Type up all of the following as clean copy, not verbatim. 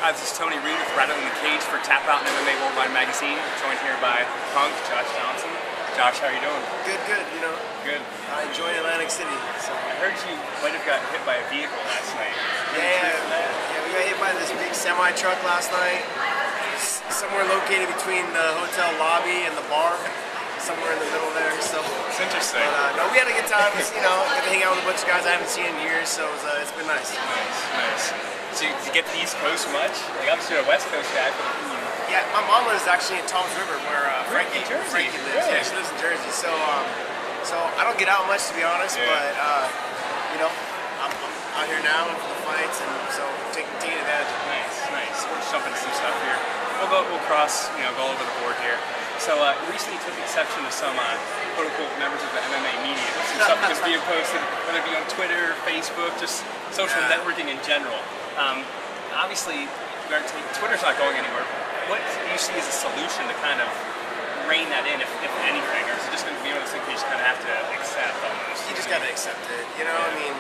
Hi, this is Tony Reid with Rattling the Cage for Tap Out and MMA Worldwide Magazine. Joined here by Punk, Josh Thomson. Josh, how are you doing? Good, you know. Good. I enjoy Atlantic City. So. I heard you might have got hit by a vehicle last night. Yeah, we got hit by this big semi-truck last night. Somewhere located between the hotel lobby and the bar. Somewhere in the middle there. So it's interesting. But, no, we had a good time. You know, got to hang out with a bunch of guys I haven't seen in years, so it's been nice. Nice. So you get to the East Coast much? Like, obviously you're a West Coast guy, but yeah, my mom lives actually in Tom's River, where Frankie lives. Really? Yeah, she lives in Jersey. So I don't get out much, to be honest. Yeah. But you know, I'm out here now for the fights, and so taking advantage. Nice. We'll just jump into some stuff here. We'll cross, go over the board here. So you recently took exception to some quote-unquote members of the MMA media. Some stuff that's being posted, whether it be on Twitter, Facebook, just social networking in general. Obviously, Twitter's not going anywhere. What do you see as a solution to kind of rein that in, if anything? Or is it just going to be one of those things you just kind of have to accept almost? You just got to accept it. You know, I mean,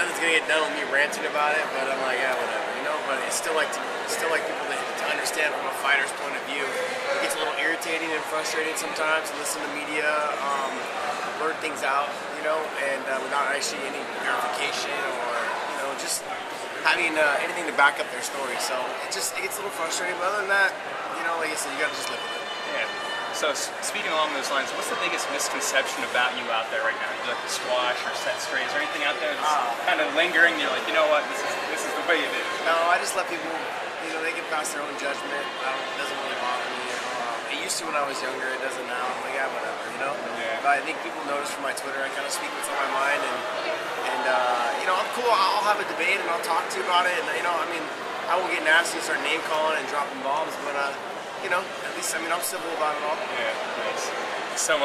nothing's going to get done with me ranting about it, but I'm like, yeah, whatever. You know, but it's still like people to understand from a fighter's point of view. It gets a little irritating and frustrating sometimes to listen to media blurt things out, and without actually any verification or just having anything to back up their story. So it gets a little frustrating, but other than that, like I said, you gotta just live with it. Yeah. So speaking along those lines, what's the biggest misconception about you out there right now? Do you like the squash or set straight? Is there anything out there that's kind of lingering? You're like, you know what, this is the way it is. No, I just let people, they can pass their own judgment. It doesn't really bother me. It used to when I was younger. It doesn't now. I'm like, yeah, whatever, Yeah. But I think people notice from my Twitter, I kind of speak what's on my mind, and I'm cool. I'll have a debate and I'll talk to you about it, and I won't get nasty and start name calling and dropping bombs, but at least I'm civil about it all. Yeah, nice. So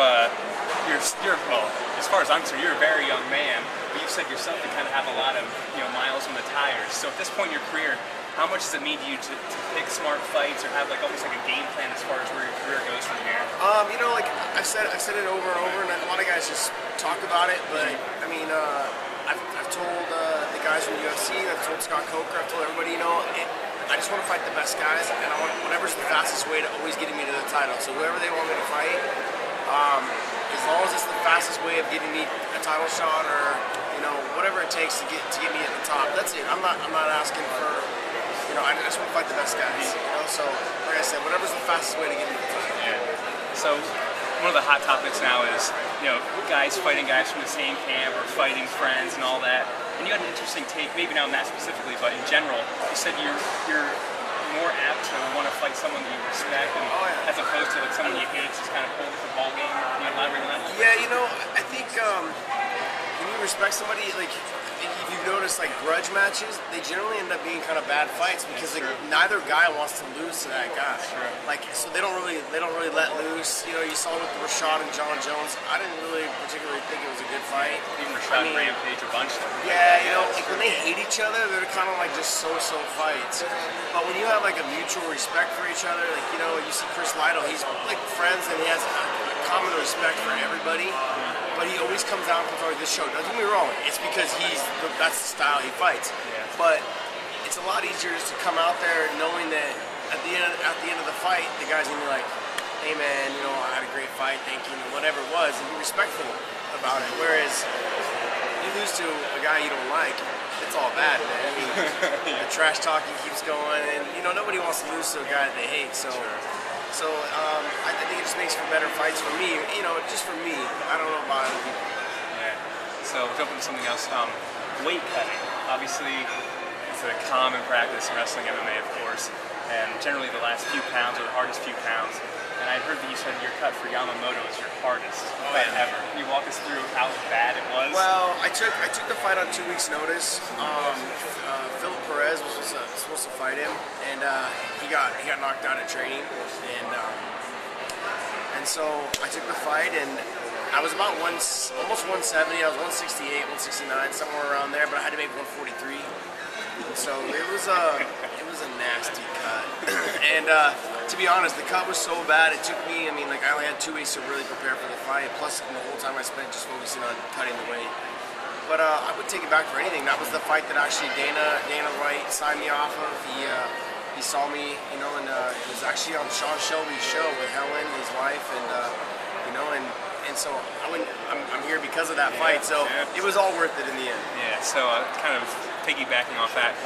you're well, as far as I'm concerned, you're a very young man, but you said yourself you kind of have a lot of miles on the tires. So at this point in your career, how much does it mean to you to pick smart fights or have almost like a game plan as far as where your career goes from here? Like I've said it over and over, and a lot of guys just talk about it. But I've told the guys from the UFC, I've told Scott Coker, I've told everybody, I just want to fight the best guys, and I want whatever's the fastest way to always getting me to the title. So whoever they want me to fight, as long as it's the fastest way of getting me a title shot or whatever it takes to get me at the top. That's it. I'm not asking for. I just want to fight the best guys. So like I said, whatever's the fastest way to get me to the title. Yeah. So one of the hot topics now is guys fighting guys from the same camp or fighting friends and all that. And you had an interesting take, maybe not on that specifically, but in general, you said you're more apt to want to fight someone that you respect, and as opposed to someone you hate, just kind of pull the ball game. Can you elaborate on that? Yeah, I think when you respect somebody, if you've noticed, grudge matches, they generally end up being kind of bad fights because neither guy wants to lose to that guy. So they don't really let loose. You saw with the Rashad and John Jones. I didn't really particularly think it was a good fight. Even Rashad and Rampage a bunch of them. Yeah, when they hate each other, they're kind of just so fights. But when you have a mutual respect for each other, you see Chris Lytle, he's friends and he has a common respect for everybody. But he always comes out and puts on this show. Don't get me wrong, it's because that's the style he fights. Yeah. But it's a lot easier just to come out there knowing that at the end of the fight, the guy's gonna be like, hey man, I had a great fight, thank you, whatever it was, and be respectful about it. Whereas you lose to a guy you don't like, it's all bad, man. The trash talking keeps going, and nobody wants to lose to a guy that they hate. So I think it just makes for better fights for me. Just for me. I don't know about other people. Yeah. So jumping to something else. Weight cutting. Obviously, it's a common practice in wrestling, MMA, of course, and generally the last few pounds are the hardest few pounds. And I heard that you said your cut for Yamamoto is your hardest fight ever. Can you walk us through how bad it was? Well, I took the fight on 2 weeks' notice. Philip Perez was supposed to fight him, and he got knocked out at training, and so I took the fight, and I was about almost 170. I was 168, 169, somewhere around there, but I had to make 143. And so it was a nasty cut. And to be honest, the cut was so bad. It took me. I only had 2 weeks to really prepare for the fight. Plus, the whole time I spent just focusing on cutting the weight. But I would take it back for anything. That was the fight that actually Dana White signed me off of. He saw me, you know, and it was actually on Sean Shelby's show with Helen, his wife, and you know, and so I'm here because of that fight. So it was all worth it in the end. Yeah. So kind of piggybacking off that,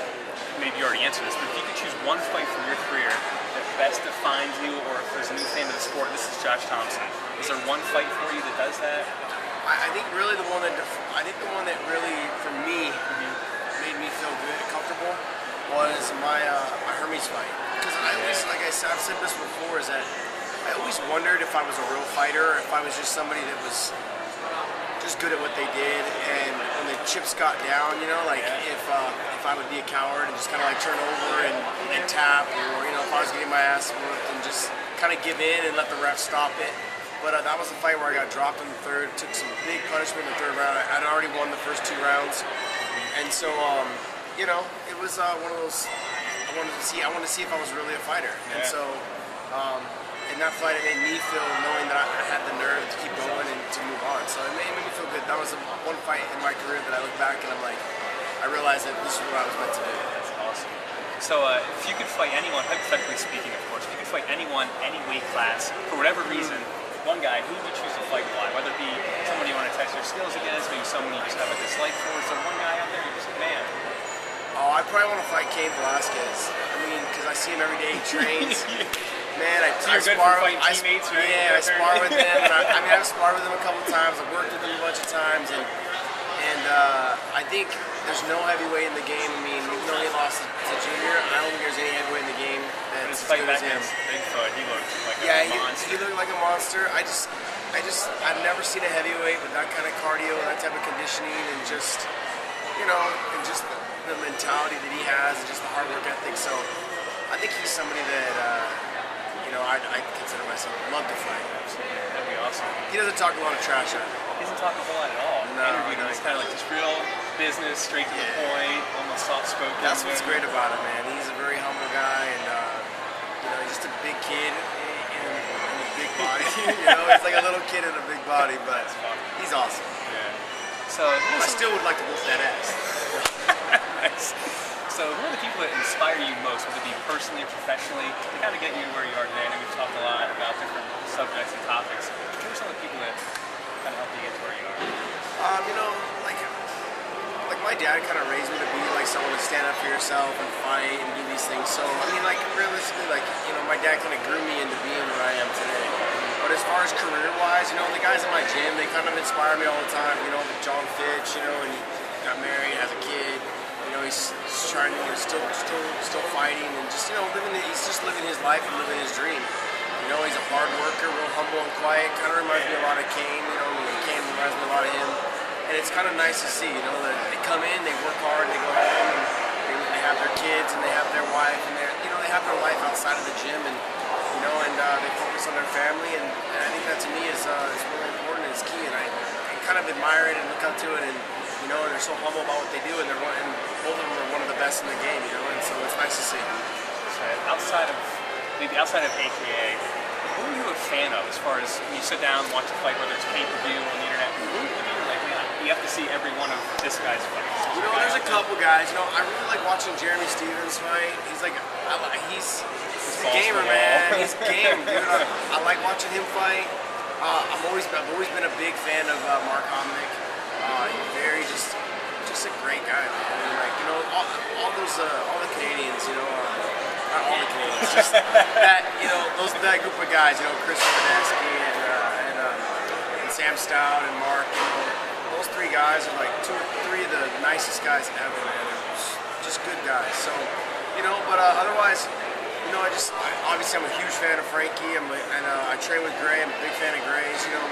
maybe you already answered this, but if you could choose one fight from your career that best defines you, or if there's a new fan of the sport, this is Josh Thomson. Is there one fight for you that does that? I think really the one that really for me made me feel good, comfortable, was my Hermes fight. Because I always, like I said, I've said this before, is that I always wondered if I was a real fighter, or if I was just somebody that was just good at what they did, and when the chips got down, you know, like if I would be a coward and just kind of like turn over and tap, or you know, if I was getting my ass whooped and just kind of give in and let the ref stop it. But that was a fight where I got dropped in the third, took some big punishment in the third round. I'd already won the first 2 rounds, and so you know, it was one of those. I wanted to see if I was really a fighter, and so in that fight, it made me feel knowing that I had the nerve to keep going and to move on. So it made me feel good. That was one fight in my career that I look back and I'm like, I realized that this is what I was meant to do. That's awesome. So if you could fight anyone, hypothetically speaking, of course, if you could fight anyone, any weight class, for whatever reason. One guy, who would you choose to fight why? Whether it be somebody you want to test your skills against, maybe someone you just have a dislike for, is there one guy out there you just, man? Oh, I probably want to fight Cain Velasquez. I mean, because I see him every day, he trains. Man, I spar with teammates, right? Yeah, I spar with him. I've sparred with him a couple times. I've worked with him a bunch of times, and I think there's no heavyweight in the game. I mean, even though he lost to Junior, I don't think there's any heavyweight in the game that's as good as him. Bigfoot, he looked like a monster. He looked like a monster. I've never seen a heavyweight with that kind of cardio, that type of conditioning, and just, you know, and just the mentality that he has, and just the hard work ethic. So I think he's somebody that, you know, I consider myself love to fight. Absolutely, that'd be awesome. He doesn't talk a lot of trash at me. He doesn't talk a whole lot at all. No, He's kind of like just real business, straight to the point, almost soft-spoken. That's what's great about him, man. He's a very humble guy, and you know, he's just a big kid in a big body. You know, he's like a little kid in a big body, but he's awesome. Yeah. So I still would like to whoop that ass. Nice. So who are the people that inspire you most, whether it be personally or professionally, to kind of get you where you are today? I know we've talked a lot about different subjects and topics. Who are some of the people that kind of help you get to where you are? You know, like my dad kind of raised me to be like someone to stand up for yourself and fight and do these things. So I mean, like realistically, like, you know, my dad kind of grew me into being where I am today. But as far as career-wise, you know, the guys in my gym, they kind of inspire me all the time. You know, John Fitch, you know, and he got married, has a kid. You know, he's trying, you know, still fighting, and just, you know, he's just living his life and living his dream. You know, he's a hard worker, real humble and quiet. Kind of reminds me a lot of Cain. You know, Cain reminds me a lot of him. And it's kind of nice to see, you know, that they come in, they work hard, they go home, and they have their kids, and they have their wife, and you know, they have their life outside of the gym, and you know, and they focus on their family, and I think that to me is really important and it's key, and I kind of admire it and look up to it, and you know, they're so humble about what they do, and both of them are one of the best in the game, you know, and so it's nice to see. Outside of AKA, who are you a fan of as far as when you sit down and watch a fight, whether it's pay-per-view or on the internet? Who are you like, man, you have to see every one of this guy's fights? You know, there's a couple guys. You know, I really like watching Jeremy Stevens fight. He's like, he's a gamer, man. He's a game, dude. I like watching him fight. I've always been a big fan of Mark Hominick. He's just a great guy, man. I mean, like, you know, all the Canadians, you know, not all the Canadians, just that, you know, that group of guys, you know, Chris Rodesky and Sam Stout and Mark, you know, those 3 guys are like 2 or 3 of the nicest guys ever, man. They're just good guys. So, you know, but otherwise, you know, obviously I'm a huge fan of Frankie, and I train with Gray. I'm a big fan of Gray's, you know.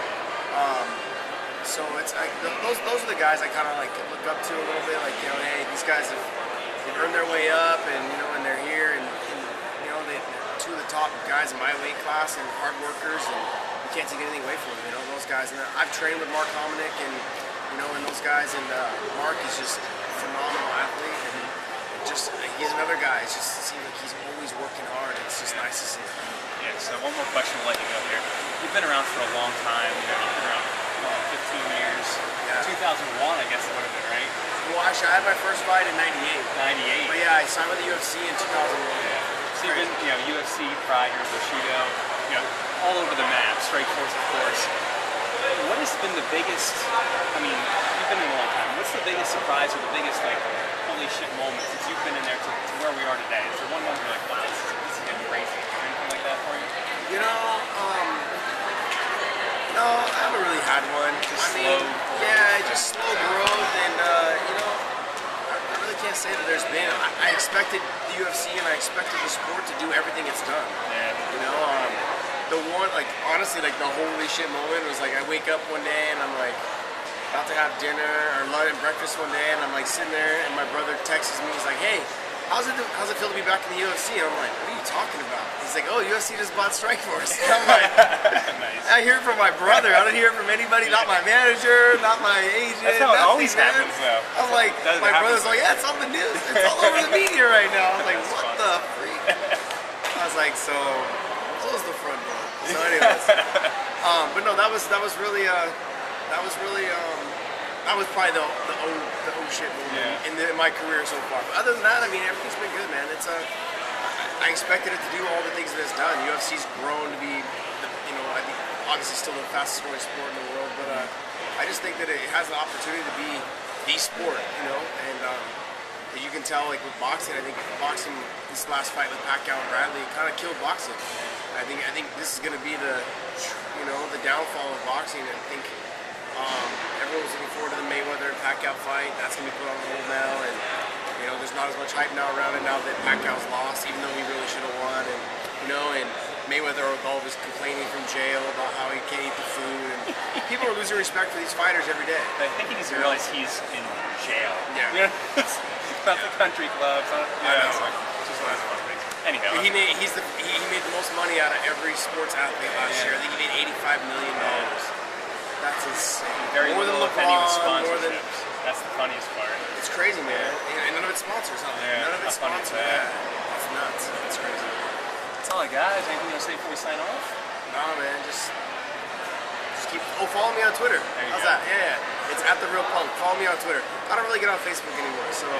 So it's like those are the guys I kind of like look up to a little bit. Like, you know, hey, these guys they've earned their way up, and you know, and they're here, and you know, they're 2 of the top guys in my weight class and hard workers, and you can't take anything away from them. You know, those guys. And I've trained with Mark Hominick, and you know, and those guys, and Mark is just a phenomenal athlete, and he's another guy. It just seems like he's always working hard. It's just nice to see. Yeah. So one more question to let you go here. You've been around for a long time. You know, you've been around going 15 years. Yeah. 2001, I guess it would have been, right? Well, actually, I had my first fight in 98. 98. But yeah, I signed with the UFC in 2001. Yeah. So you've been, UFC, Pride, Bushido, all over the map. Strike Force, of course. What has been the biggest? I mean, you've been in a long time. What's the biggest surprise or the biggest holy shit moment since you've been in there to where we are today? Is there one moment you're like, wow, this is getting crazy? Is there anything like that for you? No, I haven't really had one. Slow. Yeah, just slow growth, and I really can't say that there's been. I expected the UFC and I expected the sport to do everything it's done. Yeah. The one, honestly, the holy shit moment was I wake up one day and I'm about to have dinner or lunch and breakfast one day, and I'm sitting there, and my brother texts me. He's like, "Hey, how's it feel to be back in the UFC?" And I'm like, "What are you talking about?" He's like, "Oh, UFC just bought Strikeforce." And I'm like, Nice. I hear it from my brother. I don't hear it from anybody. Not my manager, not my agent. That's how it nothing, always man. happens, though. I was like, Doesn't my happen. brother's like, "Yeah, it's on the news. It's all over the media right now." I was like, That's "What funny. the freak?" I was like, "So close the front door." So, anyways, but no, that was really that was probably the oh shit moment in my career so far. But other than that, everything's been good, man. I expected it to do all the things that it's done. UFC's grown to be, I think obviously still the fastest growing sport in the world, but I just think that it has the opportunity to be the sport, and as you can tell, with boxing, I think boxing, this last fight with Pacquiao and Rattling, kind of killed boxing. I think this is going to be the downfall of boxing. I think everyone's looking forward to the Mayweather and Pacquiao fight. That's going to be put on hold now, and there's not as much hype now around it now that Pacquiao's lost, even though he really should have won. And Mayweather with all of his complaining from jail about how he can't eat the food, and people are losing respect for these fighters every day. I think he needs to realize he's in jail. Yeah. It's not the country clubs. I know. It's just one of those fun things. Anyhow. He made the most money out of every sports athlete last year. I think he made $85 million. That's insane. Very more little, than if any, with LeBron, sponsorships. That's the funniest part. It's crazy, man. And none of it's sponsors, huh? Yeah, None of it's how funny is sponsored. that? Yeah. That's nuts. That's crazy. That's all I got. Is anything you want to say before we sign off? Nah, man. Just keep. Oh, follow me on Twitter. How's that? Yeah. It's @TheRealPunk. Follow me on Twitter. I don't really get on Facebook anymore, so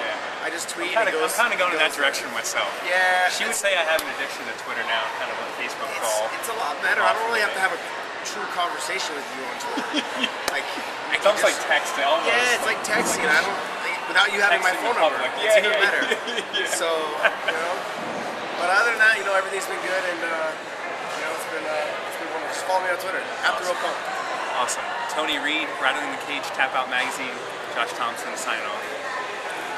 I just tweet. I'm kind of going in that direction myself. Yeah. She would say I have an addiction to Twitter now, kind of what Facebook call. It's a lot better. I don't really have to have a true conversation with you on Twitter. It's almost like texting. Almost. Yeah, it's like texting. I don't without you having my phone number. It's even better. So but other than that, everything's been good, and it's been wonderful. Just follow me on Twitter @TheRealPunk. Awesome. Tony Reid, Rattling the Cage, Tap Out Magazine. Josh Thomson signing off.